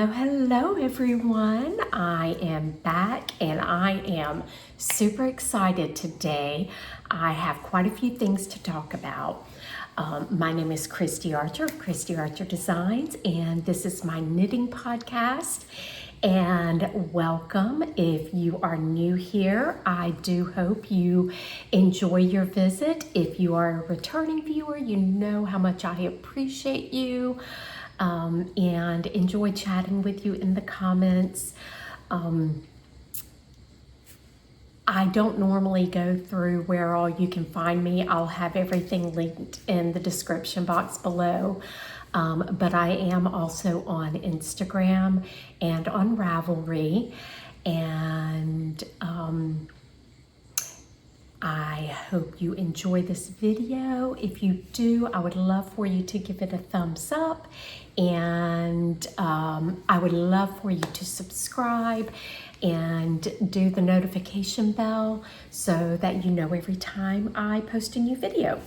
Hello everyone. I am back and I am super excited today. I have quite a few things to talk about. My name is Christy Archer of Christy Archer Designs, and this is my knitting podcast. And welcome if you are new here. I do hope you enjoy your visit. If you are a returning viewer, you know how much I appreciate you. And enjoy chatting with you in the comments. I don't normally go through where all you can find me. I'll have everything linked in the description box below. But I am also on Instagram and on Ravelry. And I hope you enjoy this video. If you do, I would love for you to give it a thumbs up, and I would love for you to subscribe and do the notification bell so that you know every time I post a new video.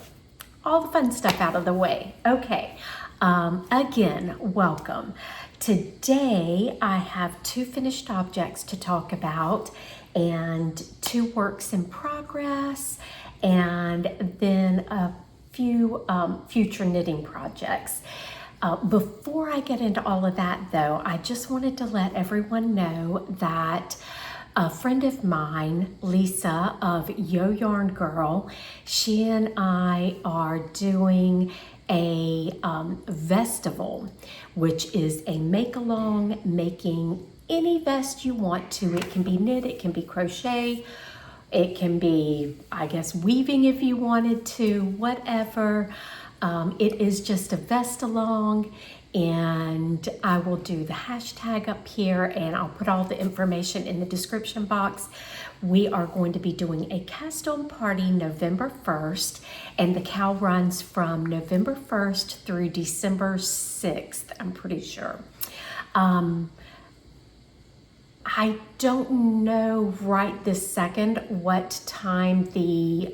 All the fun stuff out of the way. Okay, again, welcome. Today I have two finished objects to talk about and two works in progress, and then a few future knitting projects. Before I get into all of that though, I just wanted to let everyone know that a friend of mine, Lisa of Yo Yarn Girl, she and I are doing a Vestival, which is a make-along, making any vest you want to. It can be knit, it can be crochet, it can be, I guess, weaving if you wanted to, whatever. It is just a vest along, and I will do the hashtag up here and I'll put all the information in the description box. We are going to be doing a cast on party November 1st, and the cow runs from November 1st through December 6th, I'm pretty sure. I don't know right this second what time the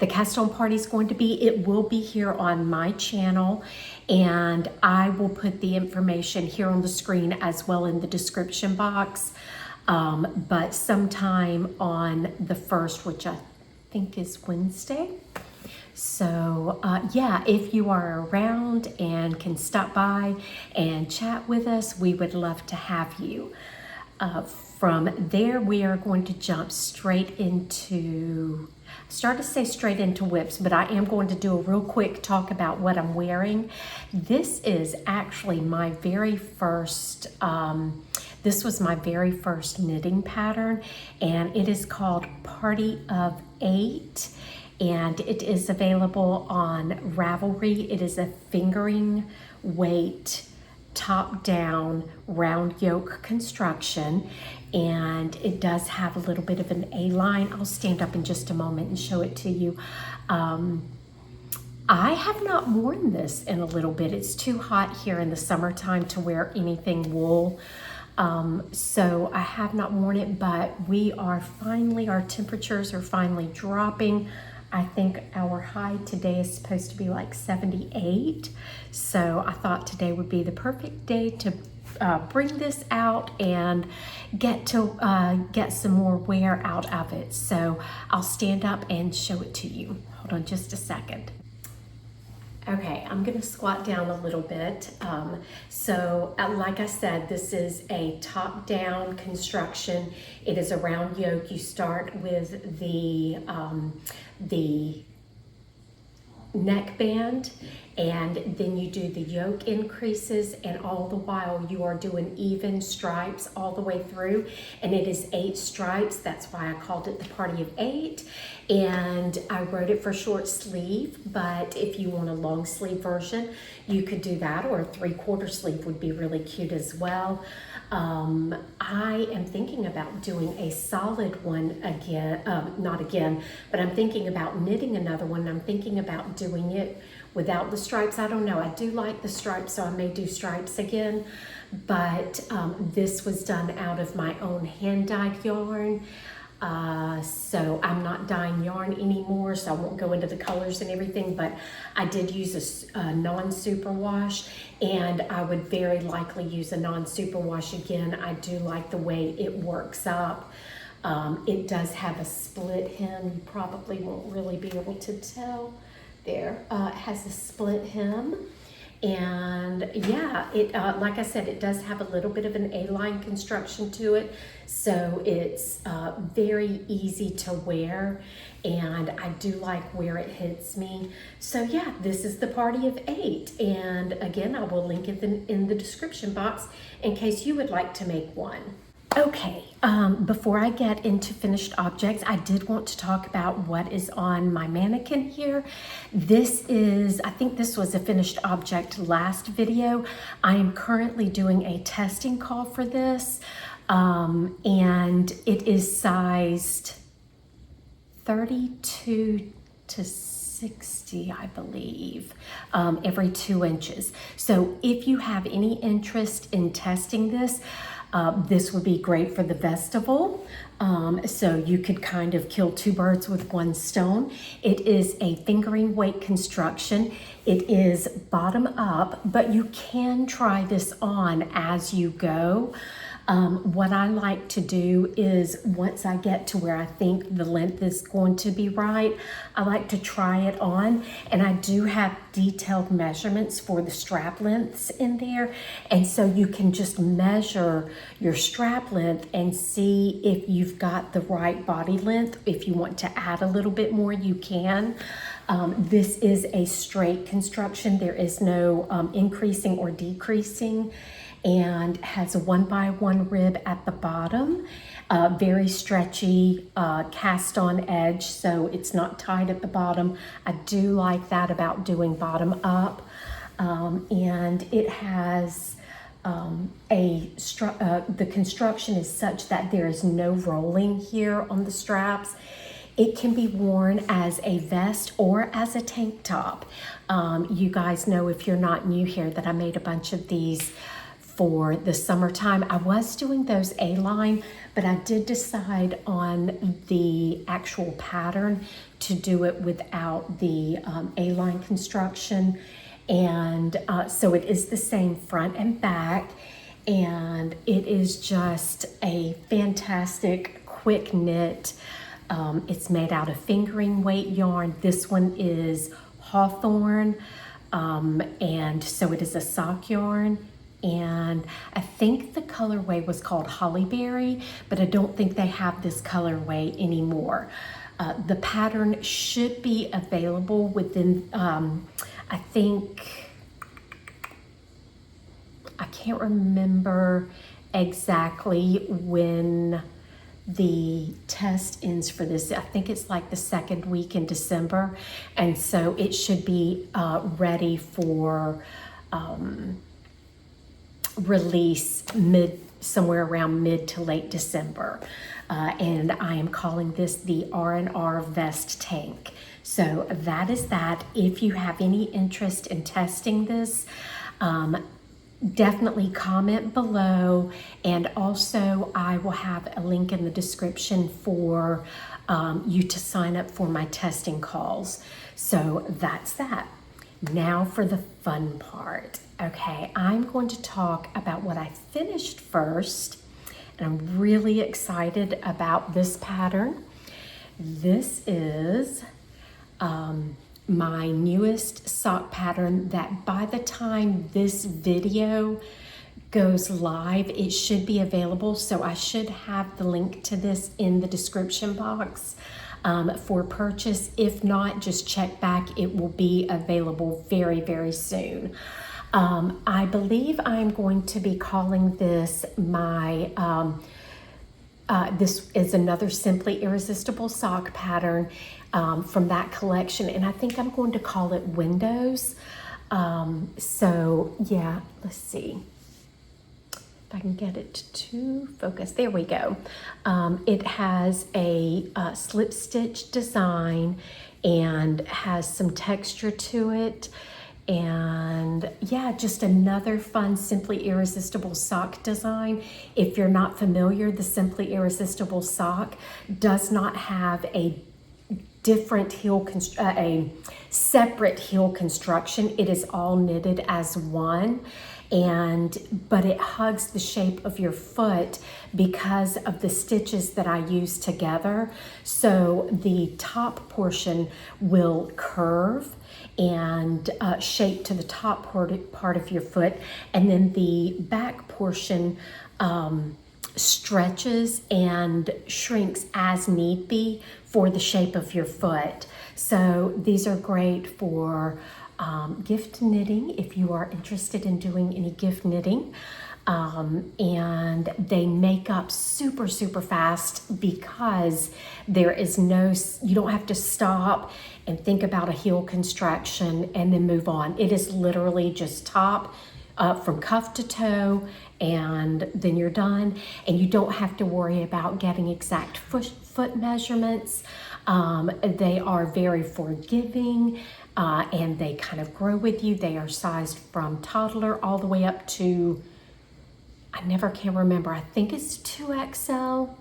cast on party is going to be. It will be here on my channel, and I will put the information here on the screen as well in the description box. But sometime on the 1st, which I think is Wednesday. So yeah, if you are around and can stop by and chat with us, we would love to have you. From there, we are going to jump straight into, straight into whips, but I am going to do a real quick talk about what I'm wearing. This is actually my very first, this was my very first knitting pattern, and it is called Party of 8, and it is available on Ravelry. It is a fingering weight top down round yoke construction, and it does have a little bit of an A-line. I'll stand up in just a moment and show it to you. I have not worn this in a little bit. It's too hot here in the summertime to wear anything wool. So I have not worn it, but our temperatures are finally dropping. I think our high today is supposed to be like 78. So I thought today would be the perfect day to bring this out and get some more wear out of it. So I'll stand up and show it to you. Hold on just a second. Okay, I'm gonna squat down a little bit. Like I said, this is a top-down construction. It is a round yoke. You start with the neckband, and then you do the yoke increases, and all the while you are doing even stripes all the way through, and it is 8 stripes. That's why I called it the Party of 8, and I wrote it for short sleeve, but if you want a long sleeve version, you could do that, or a 3/4 sleeve would be really cute as well. I am thinking about doing a solid one again, not again, but I'm thinking about knitting another one. I'm thinking about doing it without the stripes. I don't know, I do like the stripes, so I may do stripes again, but this was done out of my own hand-dyed yarn. So I'm not dyeing yarn anymore, so I won't go into the colors and everything, but I did use a non-superwash, and I would very likely use a non-superwash again. I do like the way it works up. It does have a split hem. You probably won't really be able to tell there. It has a split hem. And yeah, it like I said, it does have a little bit of an A-line construction to it, so it's very easy to wear, and I do like where it hits me. So yeah, this is the Party of 8, and again, I will link it in the description box in case you would like to make one. Okay, before I get into finished objects, I did want to talk about what is on my mannequin here. This is, I think this was a finished object last video. I am currently doing a testing call for this, and it is sized 32 to 60, I believe, every 2 inches. So if you have any interest in testing this, this would be great for the Vestival. So you could kind of kill 2 birds with 1 stone. It is a fingering weight construction. It is bottom up, but you can try this on as you go. What I like to do is once I get to where I think the length is going to be right, I like to try it on, and I do have detailed measurements for the strap lengths in there, and so you can just measure your strap length and see if you've got the right body length. If you want to add a little bit more, you can. This is a straight construction. There is no increasing or decreasing, and has a 1x1 rib at the bottom, very stretchy cast on edge, so it's not tight at the bottom. I do like that about doing bottom up, and it has the construction is such that there is no rolling here on the straps. It can be worn as a vest or as a tank top. You guys know, if you're not new here, that I made a bunch of these for the summertime. I was doing those A-line, but I did decide on the actual pattern to do it without the A-line construction. And so it is the same front and back, and it is just a fantastic quick knit. It's made out of fingering weight yarn. This one is hawthorn, and so it is a sock yarn. And I think the colorway was called Hollyberry, but I don't think they have this colorway anymore. The pattern should be available within, I think, I can't remember exactly when the test ends for this. I think it's like the 2nd week in December, and so it should be ready for release somewhere around mid to late December, and I am calling this the R&R Vest Tank. So that is that. If you have any interest in testing this, definitely comment below, and also I will have a link in the description for you to sign up for my testing calls. So that's that. Now for the fun part. Okay, I'm going to talk about what I finished first, and I'm really excited about this pattern. This is my newest sock pattern that by the time this video goes live, it should be available. So I should have the link to this in the description box for purchase. If not, just check back. It will be available very, very soon. I believe I'm going to be calling this my, this is another Simply Irresistible sock pattern from that collection, and I think I'm going to call it Windows. So yeah, let's see if I can get it to focus. There we go. It has a slip stitch design and has some texture to it. And yeah, just another fun Simply Irresistible sock design. If you're not familiar, the Simply Irresistible sock does not have a different a separate heel construction. It is all knitted as one, but it hugs the shape of your foot because of the stitches that I use together. So the top portion will curve and shape to the top part of your foot, and then the back portion stretches and shrinks as need be for the shape of your foot. So these are great for gift knitting if you are interested in doing any gift knitting. And they make up super fast because there is you don't have to stop and think about a heel construction and then move on. It is literally just top from cuff to toe, and then you're done, and you don't have to worry about getting exact foot measurements. They are very forgiving, and they kind of grow with you. They are sized from toddler all the way up to, I never can remember, I think it's 2XL,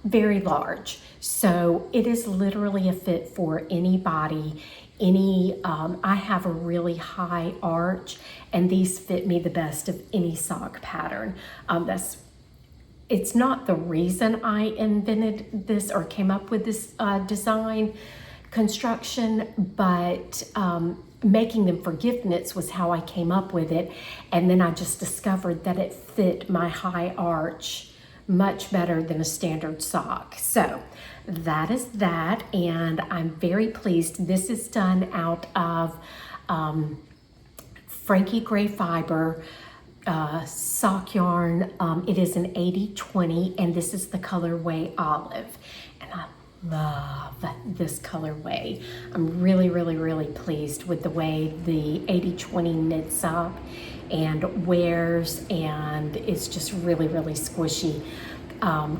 very large. So it is literally a fit for anybody. I have a really high arch, and these fit me the best of any sock pattern. It's not the reason I invented this or came up with this design construction, but making them for gift knits was how I came up with it. And then I just discovered that it fit my high arch much better than a standard sock. So that is that, and I'm very pleased. This is done out of Frankie Gray Fiber sock yarn. It is an 80/20, and this is the colorway Olive, and I love this colorway. I'm really pleased with the way the 80/20 knits up and wears, and it's just really squishy.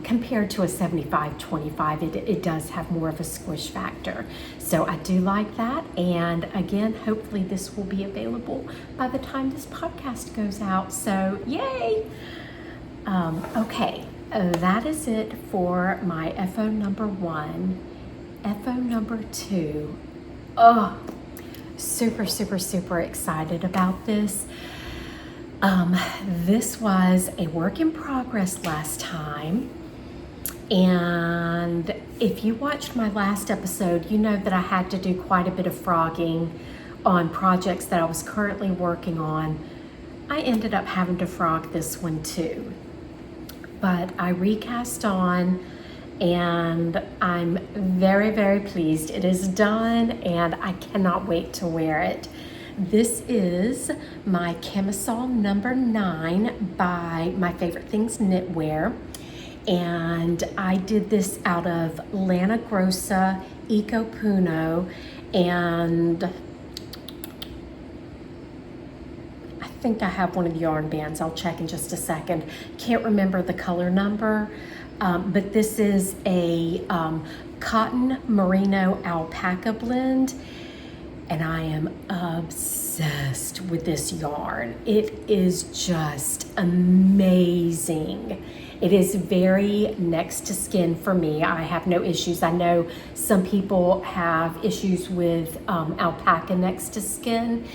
Compared to a 75/25, it does have more of a squish factor. So I do like that. And again, hopefully this will be available by the time this podcast goes out. So yay! Okay, that is it for my FO number 1. FO number 2. Oh, super excited about this. This was a work in progress last time, and if you watched my last episode, you know that I had to do quite a bit of frogging on projects that I was currently working on. I ended up having to frog this one too, but I recast on, and I'm very pleased. It is done, and I cannot wait to wear it. This is my Camisole number 9 by My Favorite Things Knitwear, and I did this out of Lana Grossa Eco Puno, and I think I have one of the yarn bands. I'll check in just a second. Can't remember the color number, but this is a cotton merino alpaca blend, and I am obsessed with this yarn. It is just amazing. It is very next to skin for me. I have no issues. I know some people have issues with alpaca next to skin,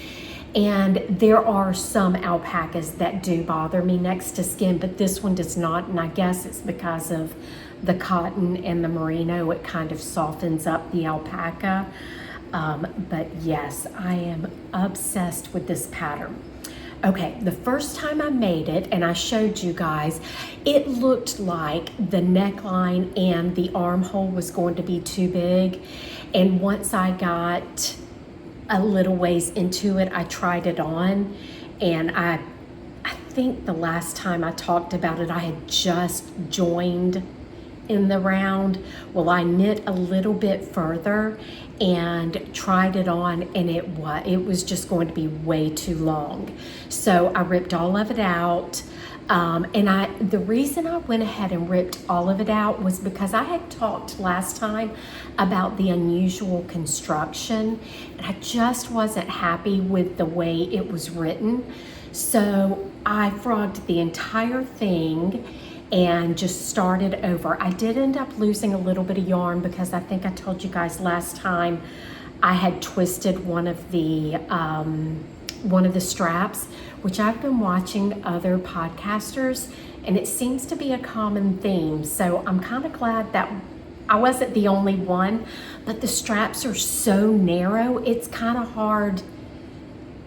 and there are some alpacas that do bother me next to skin, but this one does not, and I guess it's because of the cotton and the merino. It kind of softens up the alpaca. But yes, I am obsessed with this pattern. Okay, the first time I made it, and I showed you guys, it looked like the neckline and the armhole was going to be too big. And once I got a little ways into it, I tried it on, and I think the last time I talked about it, I had just joined in the round. Well, I knit a little bit further and tried it on, and it was just going to be way too long. So I ripped all of it out, The reason I went ahead and ripped all of it out was because I had talked last time about the unusual construction, and I just wasn't happy with the way it was written. So I frogged the entire thing and just started over. I did end up losing a little bit of yarn because I think I told you guys last time I had twisted one of the straps, which I've been watching other podcasters, and it seems to be a common theme. So I'm kind of glad that I wasn't the only one, but the straps are so narrow, it's kind of hard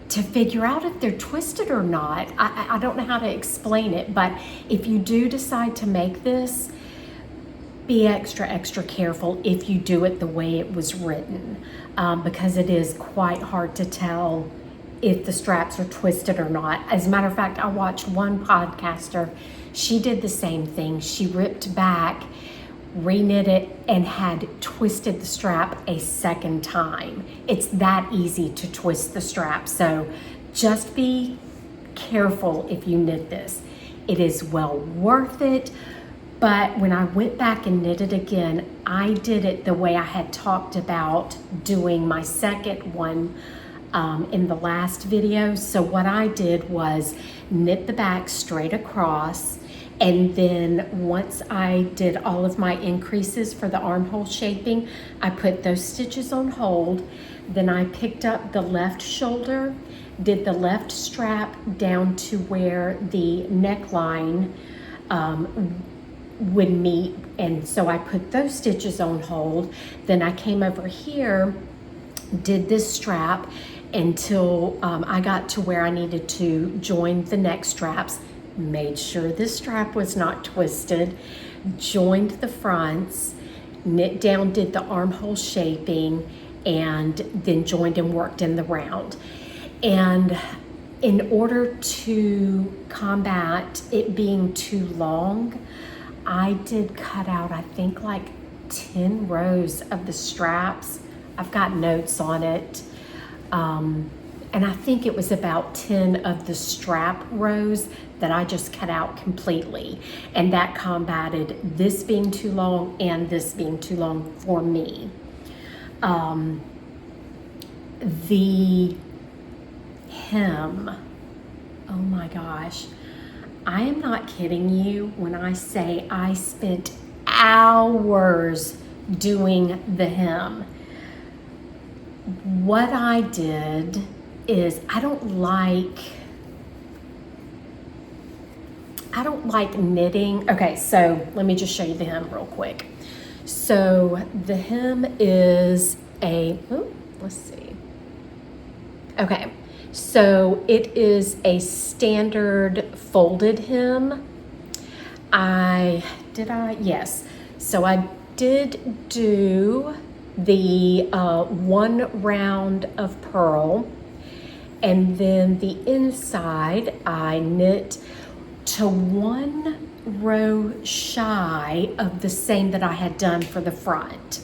to figure out if they're twisted or not. I don't know how to explain it, but if you do decide to make this, be extra careful if you do it the way it was written, because it is quite hard to tell if the straps are twisted or not. As a matter of fact, I watched one podcaster, she did the same thing. She ripped back, reknit it, and had twisted the strap a second time. It's that easy to twist the strap, so just be careful if you knit this. It is well worth it, but when I went back and knit it again, I did it the way I had talked about doing my second one in the last video. So what I did was knit the back straight across, and then once I did all of my increases for the armhole shaping, I put those stitches on hold. Then I picked up the left shoulder, did the left strap down to where the neckline would meet, and so I put those stitches on hold. Then I came over here, did this strap until I got to where I needed to join the neck straps, made sure this strap was not twisted, joined the fronts, knit down, did the armhole shaping, and then joined and worked in the round. And in order to combat it being too long, I did cut out, I think, like 10 rows of the straps. I've got notes on it. And I think it was about 10 of the strap rows that I just cut out completely. And that combated this being too long and this being too long for me. The hem, oh my gosh. I am not kidding you when I say I spent hours doing the hem. What I did is I don't like knitting. Okay, so let me just show you the hem real quick. So the hem is let's see. Okay, so it is a standard folded hem. Yes. So I did do the one round of purl, and then the inside I knit to 1 row shy of the same that I had done for the front.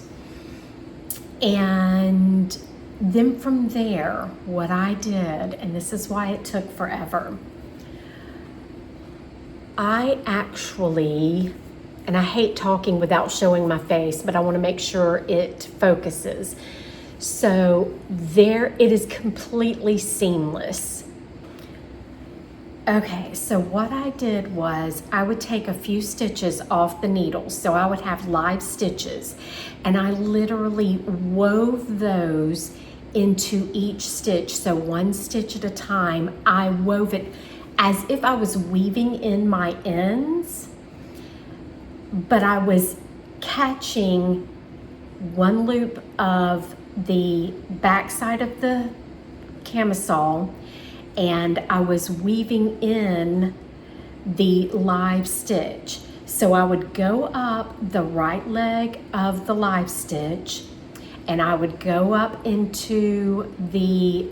And then from there, what I did, and this is why it took forever, I actually, and I hate talking without showing my face, but I want to make sure it focuses. So there, it is completely seamless. Okay, so what I did was I would take a few stitches off the needle. So I would have live stitches, and I literally wove those into each stitch. So one stitch at a time, I wove it as if I was weaving in my ends, but I was catching one loop of the back side of the camisole, and I was weaving in the live stitch. So I would go up the right leg of the live stitch, and I would go up into the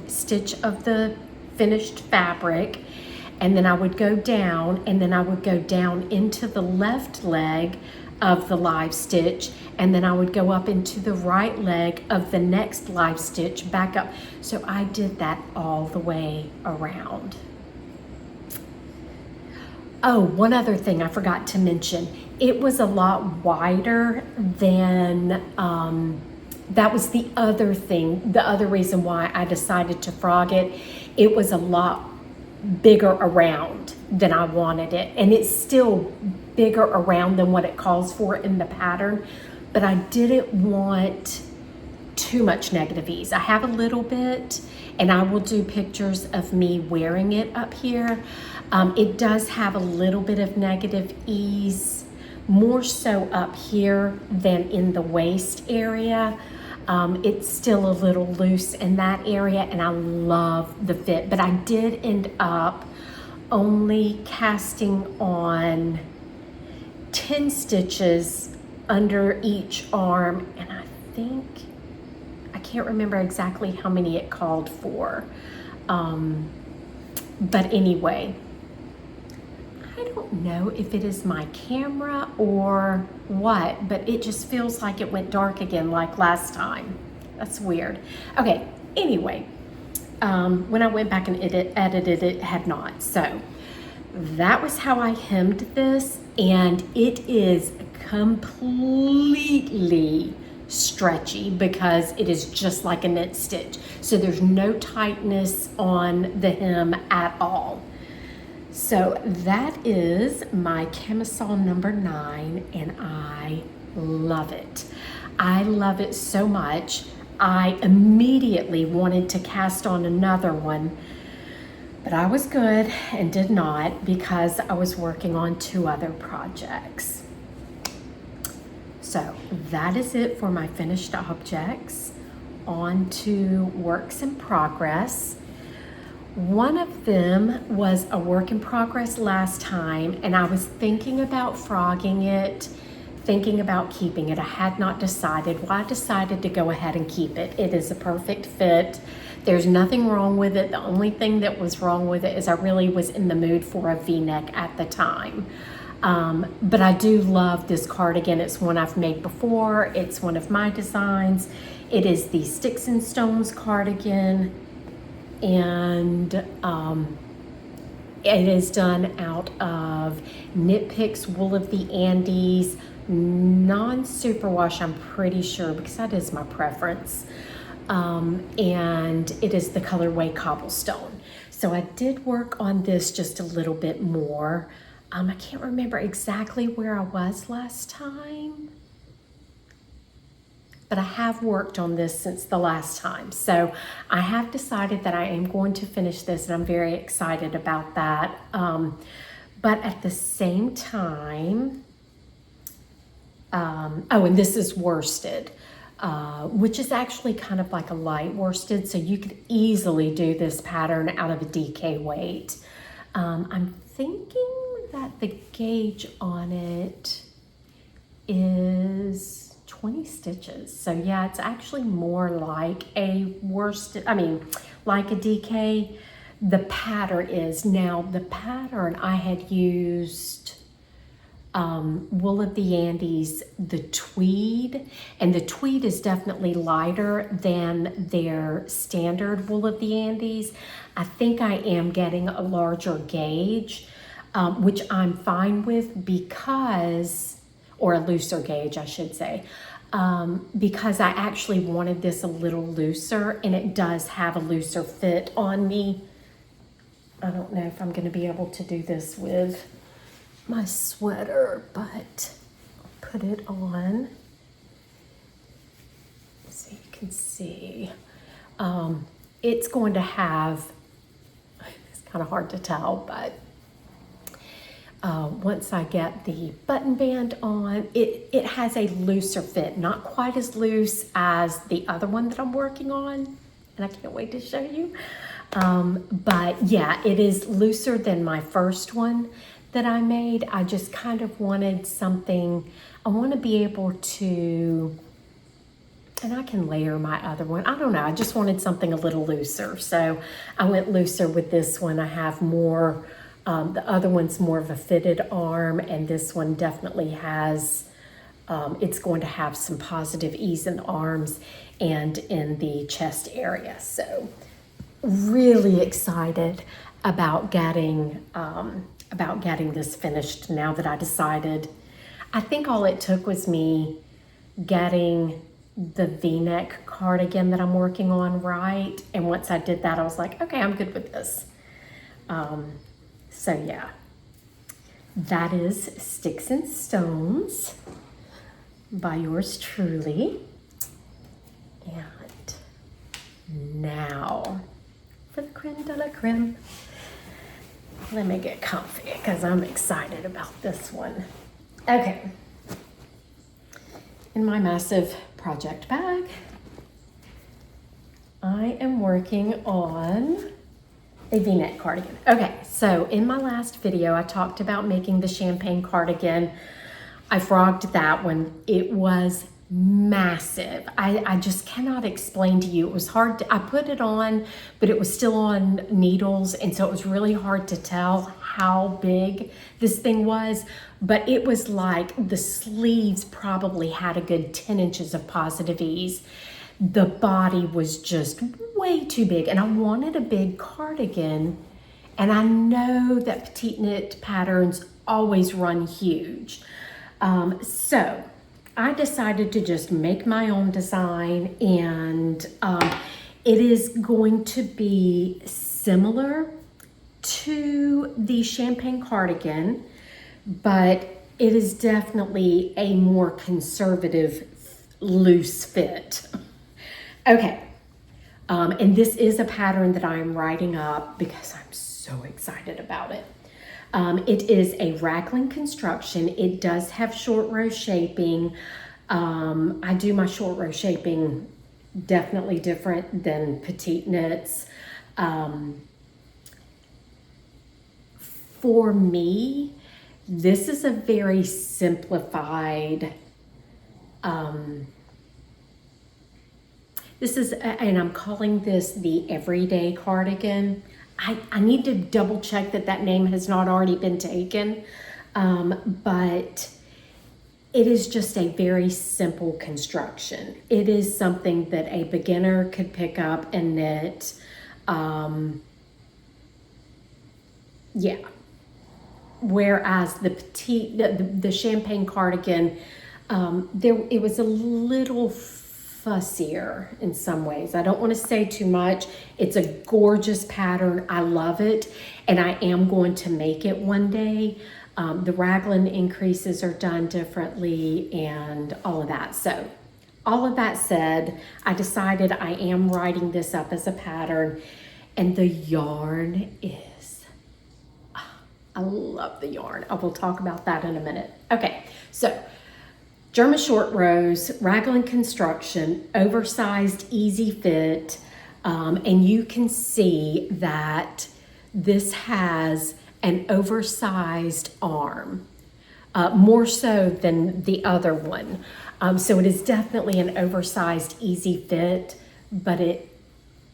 stitch of the finished fabric, and then I would go down, and then I would go down into the left leg of the live stitch, and then I would go up into the right leg of the next live stitch back up. So I did that all the way around. Oh, one other thing I forgot to mention. It was a lot wider than, that was the other thing, the other reason why I decided to frog it. It was a lot bigger around than I wanted it. And it's still bigger around than what it calls for in the pattern. But I didn't want too much negative ease. I have a little bit, and I will do pictures of me wearing it up here. It does have a little bit of negative ease, more so up here than in the waist area. It's still a little loose in that area, and I love the fit, but I did end up only casting on 10 stitches under each arm, and I think, I can't remember exactly how many it called for. But anyway, I don't know if it is my camera or what, but it just feels like it went dark again like last time. That's weird. Okay, anyway, when I went back and edited it, had not. So that was how I hemmed this, and it is completely stretchy because it is just like a knit stitch. So there's no tightness on the hem at all. So that is my Camisole number 9, and I love it. I love it so much. I immediately wanted to cast on another one, but I was good and did not because I was working on 2 other projects. So that is it for my finished objects. On to works in progress. One of them was a work in progress last time, and I was thinking about frogging it, thinking about keeping it. I had not decided. Well, I decided to go ahead and keep it. It is a perfect fit. There's nothing wrong with it. The only thing that was wrong with it is I really was in the mood for a V-neck at the time. But I do love this cardigan. It's one I've made before. It's one of my designs. It is the Sticks and Stones cardigan, and it is done out of Knit Picks Wool of the Andes, non-superwash, I'm pretty sure, because that is my preference. And it is the colorway Cobblestone. So I did work on this just a little bit more. I can't remember exactly where I was last time, but I have worked on this since the last time. So I have decided that I am going to finish this, and I'm very excited about that. But at the same time, oh, and this is worsted, which is actually kind of like a light worsted, so you could easily do this pattern out of a DK weight. I'm thinking that the gauge on it is 20 stitches. So yeah, it's actually more like a worsted, like a DK. The pattern is. Now the pattern I had used Wool of the Andes, the tweed, and the tweed is definitely lighter than their standard Wool of the Andes. I think I am getting a larger gauge, which I'm fine with because, or a looser gauge, I should say, because I actually wanted this a little looser, and it does have a looser fit on me. I don't know if I'm going to be able to do this with my sweater, but I'll put it on so you can see. It's going to have, it's kind of hard to tell, but once I get the button band on, it has a looser fit, not quite as loose as the other one that I'm working on, and I can't wait to show you. But yeah, it is looser than my first one that I made. I just kind of wanted something, I want to be able to, and I can layer my other one. I don't know, I just wanted something a little looser. So I went looser with this one. I have more, the other one's more of a fitted arm, and this one definitely has, it's going to have some positive ease in the arms and in the chest area. So really excited. about getting this finished now that I decided. I think all it took was me getting the V-neck cardigan that I'm working on right. And once I did that, I was like, okay, I'm good with this. So yeah, that is Sticks and Stones by yours truly. And now for the creme de la creme. Let me get comfy because I'm excited about this one. Okay. In my massive project bag, I am working on a V-neck cardigan. Okay, so in my last video, I talked about making the champagne cardigan. I frogged that one. It was massive. I just cannot explain to you. It was hard to, I put it on, but it was still on needles, and so it was really hard to tell how big this thing was, but it was like the sleeves probably had a good 10 inches of positive ease. The body was just way too big, and I wanted a big cardigan, and I know that petite knit patterns always run huge. So I decided to just make my own design, and it is going to be similar to the champagne cardigan, but it is definitely a more conservative, loose fit. Okay, and this is a pattern that I'm writing up because I'm so excited about it. It is a raglan construction. It does have short row shaping. I do my short row shaping definitely different than petite knits. For me, this is a very simplified, and I'm calling this the everyday cardigan. I need to double check that name has not already been taken, but it is just a very simple construction. It is something that a beginner could pick up and knit. Yeah. Whereas the champagne cardigan, it was a little fussier in some ways. I don't want to say too much. It's a gorgeous pattern. I love it, and I am going to make it one day. The raglan increases are done differently and all of that. So all of that said, I decided I am writing this up as a pattern, and the yarn is, I love the yarn. I will talk about that in a minute. Okay, so German short rows, raglan construction, oversized, easy fit, and you can see that this has an oversized arm, more so than the other one. So it is definitely an oversized, easy fit, but it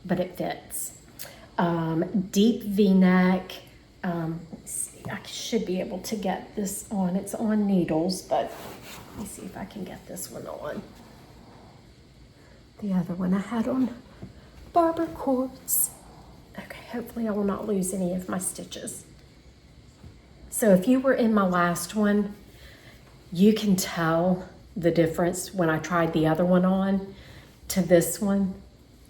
fits. Deep V-neck. Let's see, I should be able to get this on. It's on needles, but let me see if I can get this one on. The other one I had on barber cords. Okay, hopefully I will not lose any of my stitches. So if you were in my last one, you can tell the difference when I tried the other one on to this one.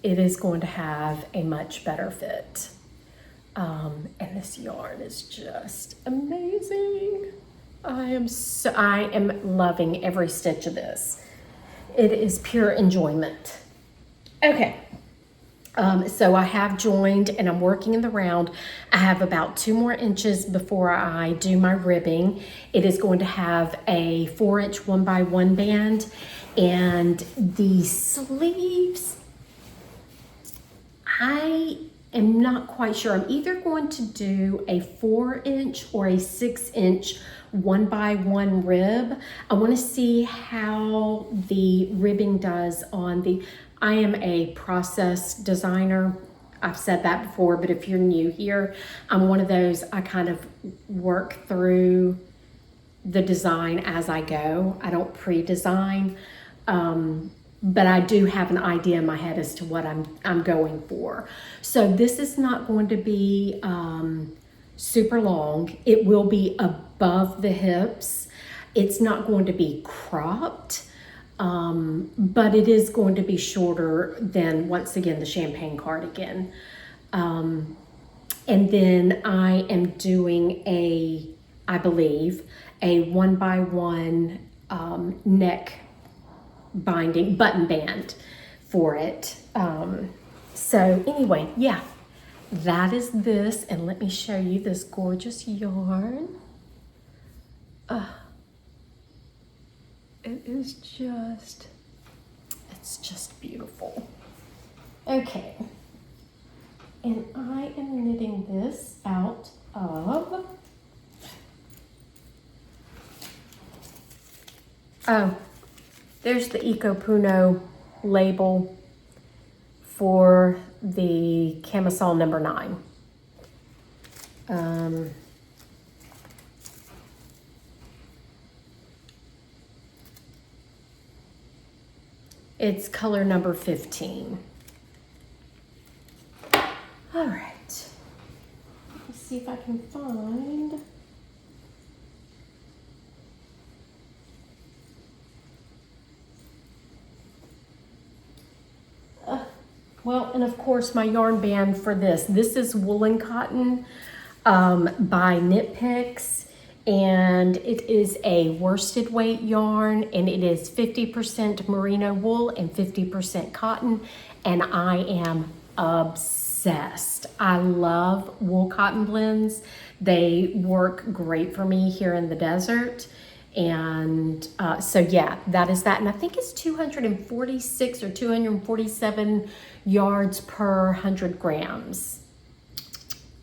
It is going to have a much better fit. And this yarn is just amazing. I am loving every stitch of this. It is pure enjoyment. Okay. So I have joined and I'm working in the round. I have about 2 more inches before I do my ribbing. It is going to have a 4-inch 1x1 band, and the sleeves, I am not quite sure. I'm either going to do a 4-inch or a 6-inch 1x1 rib. I want to see how the ribbing does on the, I am a process designer. I've said that before, but if you're new here, I'm one of those, I kind of work through the design as I go. I don't pre-design. but I do have an idea in my head as to what I'm going for. So this is not going to be super long. It will be above the hips. It's not going to be cropped, but it is going to be shorter than, once again, the champagne cardigan. And then I am doing I believe, a 1x1 neck binding button band for it. So anyway, yeah, that is this. And let me show you this gorgeous yarn. It's just beautiful. Okay. And I am knitting this out of, there's the Eco Puno label for the Camisole No. 9. It's color number 15. All right, let's see if I can find. Well, and of course my yarn band for this. This is woolen cotton by Knit Picks, and it is a worsted weight yarn, and it is 50% merino wool and 50% cotton, and I am obsessed. I love wool cotton blends. They work great for me here in the desert. And so yeah, that is that. And I think it's 246 or 247 yards per 100 grams.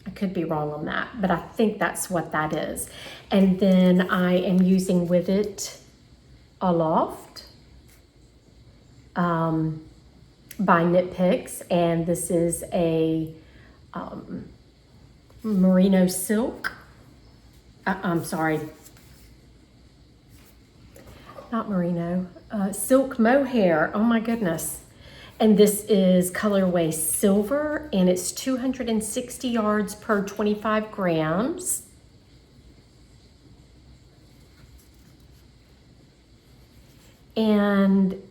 I could be wrong on that, but I think that's what that is. And then I am using With It Aloft by Knit Picks, and this is a merino silk. I'm sorry, not merino, silk mohair. Oh my goodness. And this is colorway silver, and it's 260 yards per 25 grams. And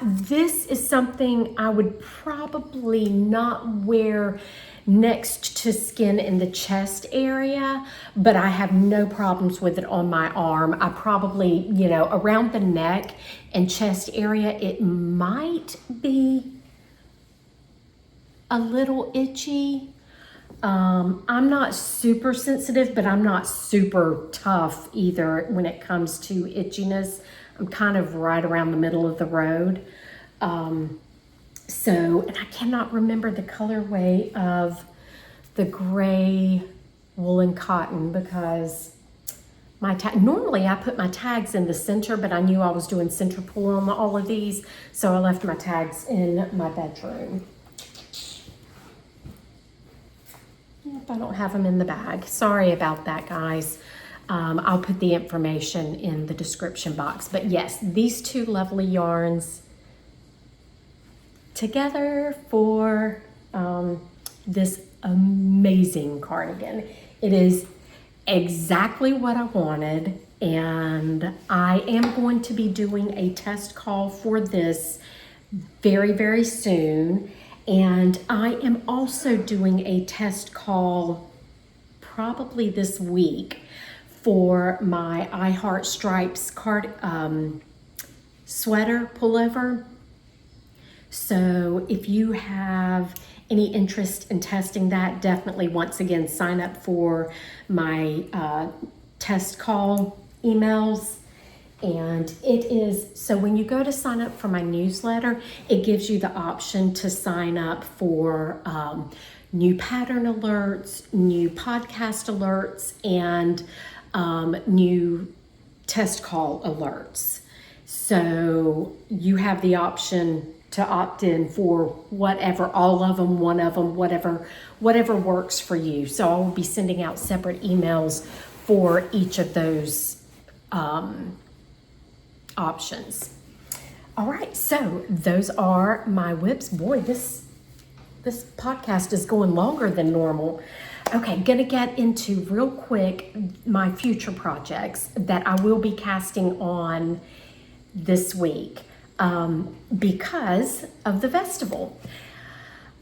this is something I would probably not wear next to skin in the chest area, but I have no problems with it on my arm. I probably, you know, around the neck and chest area, it might be a little itchy. I'm not super sensitive, but I'm not super tough either when it comes to itchiness. I'm kind of right around the middle of the road. So, and I cannot remember the colorway of the gray woolen cotton because normally I put my tags in the center, but I knew I was doing center pull on all of these, so I left my tags in my bedroom. If I don't have them in the bag, sorry about that, guys. I'll put the information in the description box. But yes, these two lovely yarns together for this amazing cardigan. It is exactly what I wanted, and I am going to be doing a test call for this very, very soon. And I am also doing a test call probably this week for my I Heart Stripes sweater pullover. So if you have any interest in testing that, definitely once again sign up for my test call emails. And it is, so when you go to sign up for my newsletter, it gives you the option to sign up for new pattern alerts, new podcast alerts, and new test call alerts. So you have the option to opt in for whatever, all of them, one of them, whatever works for you. So I will be sending out separate emails for each of those options. All right, so those are my whips. Boy, this podcast is going longer than normal. Okay, gonna get into real quick my future projects that I will be casting on this week because of the Vestival.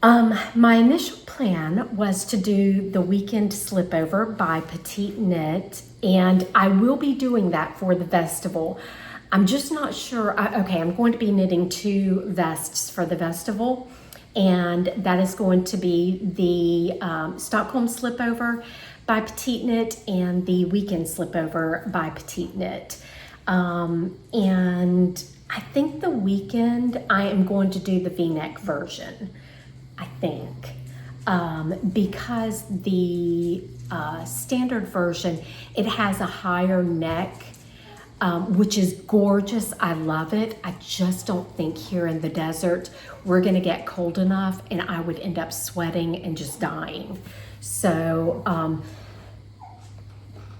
My initial plan was to do the weekend slipover by Petite Knit, and I will be doing that for the Vestival. I'm just not sure. Okay, I'm going to be knitting 2 vests for the Vestival, and that is going to be the Stockholm slipover by Petite Knit and the weekend slipover by Petite Knit. And I think the weekend I am going to do the V-neck version, I think, because the standard version, it has a higher neck, which is gorgeous. I love it. I just don't think here in the desert we're gonna get cold enough and I would end up sweating and just dying. So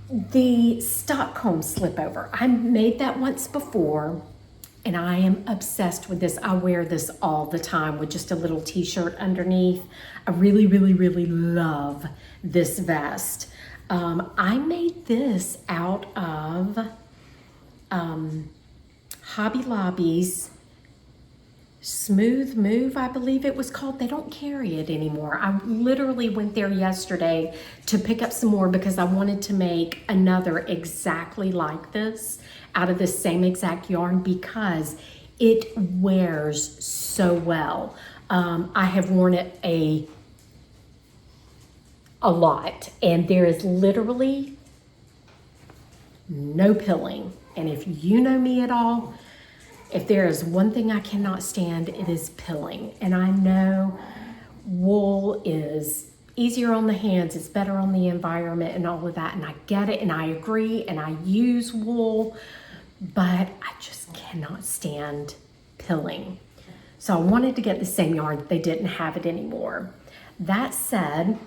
the Stockholm slipover, I made that once before and I am obsessed with this. I wear this all the time with just a little t-shirt underneath. I really, really, really love this vest. I made this out of Hobby Lobby's Smooth Move, I believe it was called. They don't carry it anymore. I literally went there yesterday to pick up some more because I wanted to make another exactly like this out of the same exact yarn because it wears so well. I have worn it a lot, and there is literally no pilling. And if you know me at all, if there is one thing I cannot stand, it is pilling. And I know wool is easier on the hands, it's better on the environment and all of that. And I get it and I agree and I use wool, but I just cannot stand pilling. So I wanted to get the same yarn. They didn't have it anymore. That said,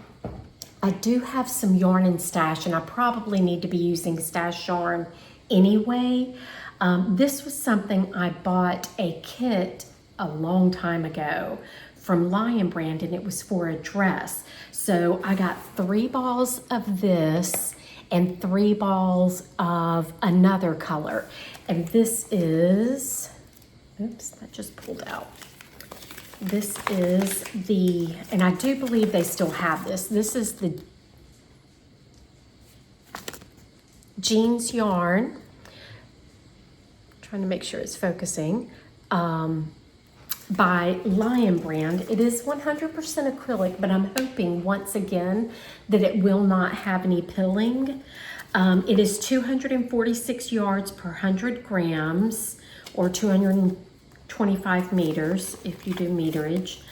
I do have some yarn in stash and I probably need to be using stash yarn anyway. This was something I bought a kit a long time ago from Lion Brand and it was for a dress. So I got 3 balls of this and 3 balls of another color. And this is, oops, that just pulled out. This is the, and I do believe they still have this. This is the jeans yarn. Trying to make sure it's focusing. By Lion Brand. It is 100% acrylic, but I'm hoping once again that it will not have any pilling. It is 246 yards per 100 grams or 225 meters if you do meterage.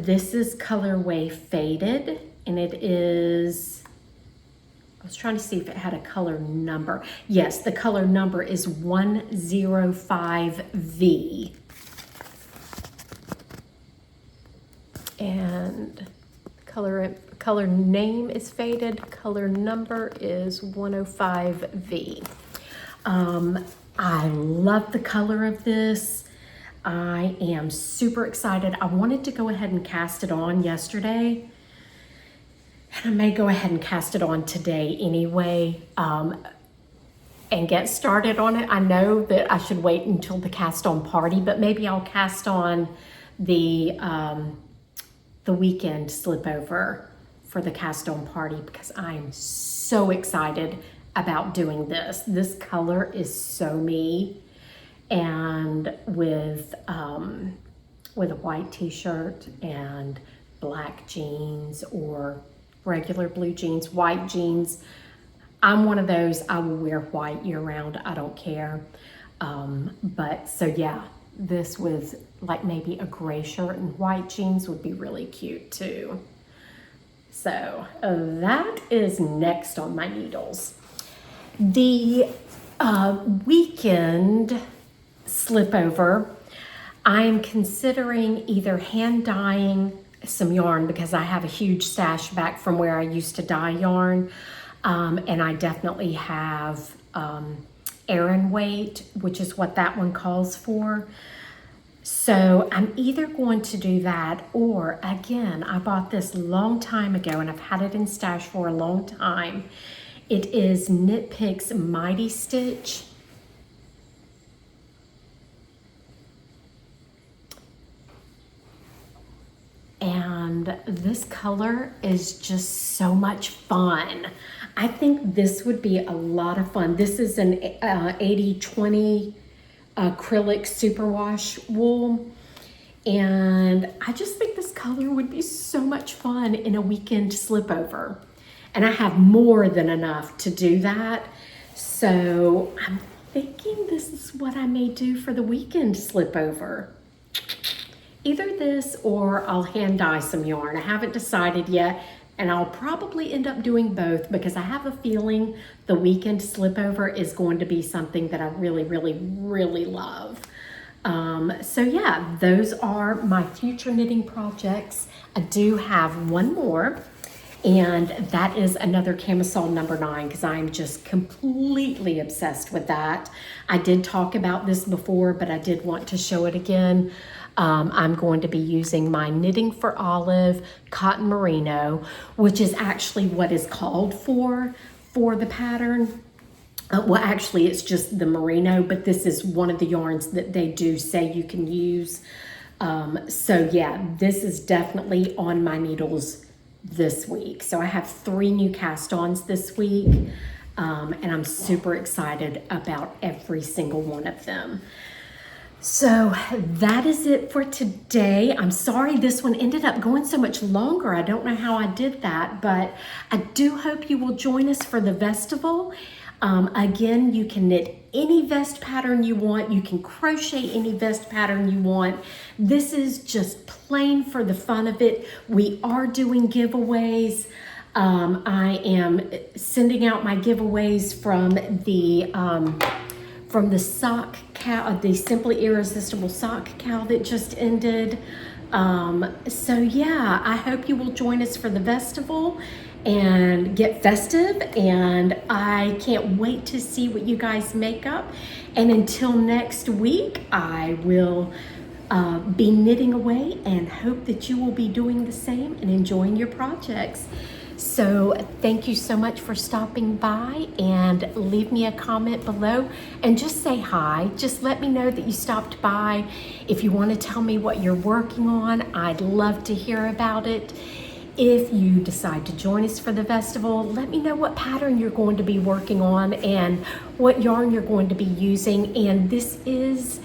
This is colorway faded and it is, I was trying to see if it had a color number. Yes, the color number is 105V. And color name is faded, color number is 105V. I love the color of this. I am super excited. I wanted to go ahead and cast it on yesterday. And I may go ahead and cast it on today anyway, and get started on it. I know that I should wait until the cast on party, but maybe I'll cast on the weekend slipover for the cast on party because I am so excited about doing this. This color is so me, and with a white t-shirt and black jeans or regular blue jeans, white jeans. I'm one of those, I will wear white year round, I don't care. But so yeah, this with like maybe a gray shirt and white jeans would be really cute too. So that is next on my needles. The weekend slipover, I am considering either hand dyeing some yarn because I have a huge stash back from where I used to dye yarn, and I definitely have Aran weight, which is what that one calls for. So I'm either going to do that, or again, I bought this a long time ago and I've had it in stash for a long time. It is Knit Picks Mighty Stitch. And this color is just so much fun. I think this would be a lot of fun. This is an 80-20 acrylic superwash wool. And I just think this color would be so much fun in a weekend slip over. And I have more than enough to do that. So I'm thinking this is what I may do for the weekend slip over. Either this or I'll hand dye some yarn. I haven't decided yet, and I'll probably end up doing both because I have a feeling the weekend slip over is going to be something that I really, really, really love. So yeah, those are my future knitting projects. I do have one more, and that is another Camisole number 9 because I'm just completely obsessed with that. I did talk about this before, but I did want to show it again. I'm going to be using my Knitting for Olive Cotton Merino, which is actually what is called for the pattern. Well, actually, it's just the merino, but this is one of the yarns that they do say you can use. So yeah, this is definitely on my needles this week. So I have 3 new cast-ons this week, and I'm super excited about every single one of them. So that is it for today. I'm sorry this one ended up going so much longer. I don't know how I did that, but I do hope you will join us for the Vestival. Again, you can knit any vest pattern you want. You can crochet any vest pattern you want. This is just plain for the fun of it. We are doing giveaways. I am sending out my giveaways from the sock cow, the Simply Irresistible Sock cow that just ended. So yeah, I hope you will join us for the Vestival and get festive, and I can't wait to see what you guys make up. And until next week, I will be knitting away and hope that you will be doing the same and enjoying your projects. So thank you so much for stopping by, and leave me a comment below and just say hi. Just let me know that you stopped by. If you want to tell me what you're working on, I'd love to hear about it. If you decide to join us for the Vestival, let me know what pattern you're going to be working on and what yarn you're going to be using. And this is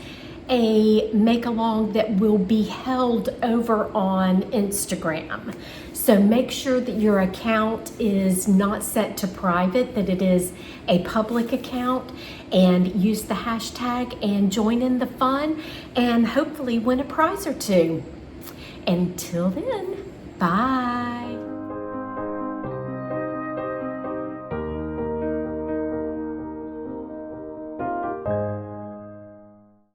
a make-along that will be held over on Instagram. So make sure that your account is not set to private, that it is a public account, and use the hashtag and join in the fun and hopefully win a prize or two. Until then, bye.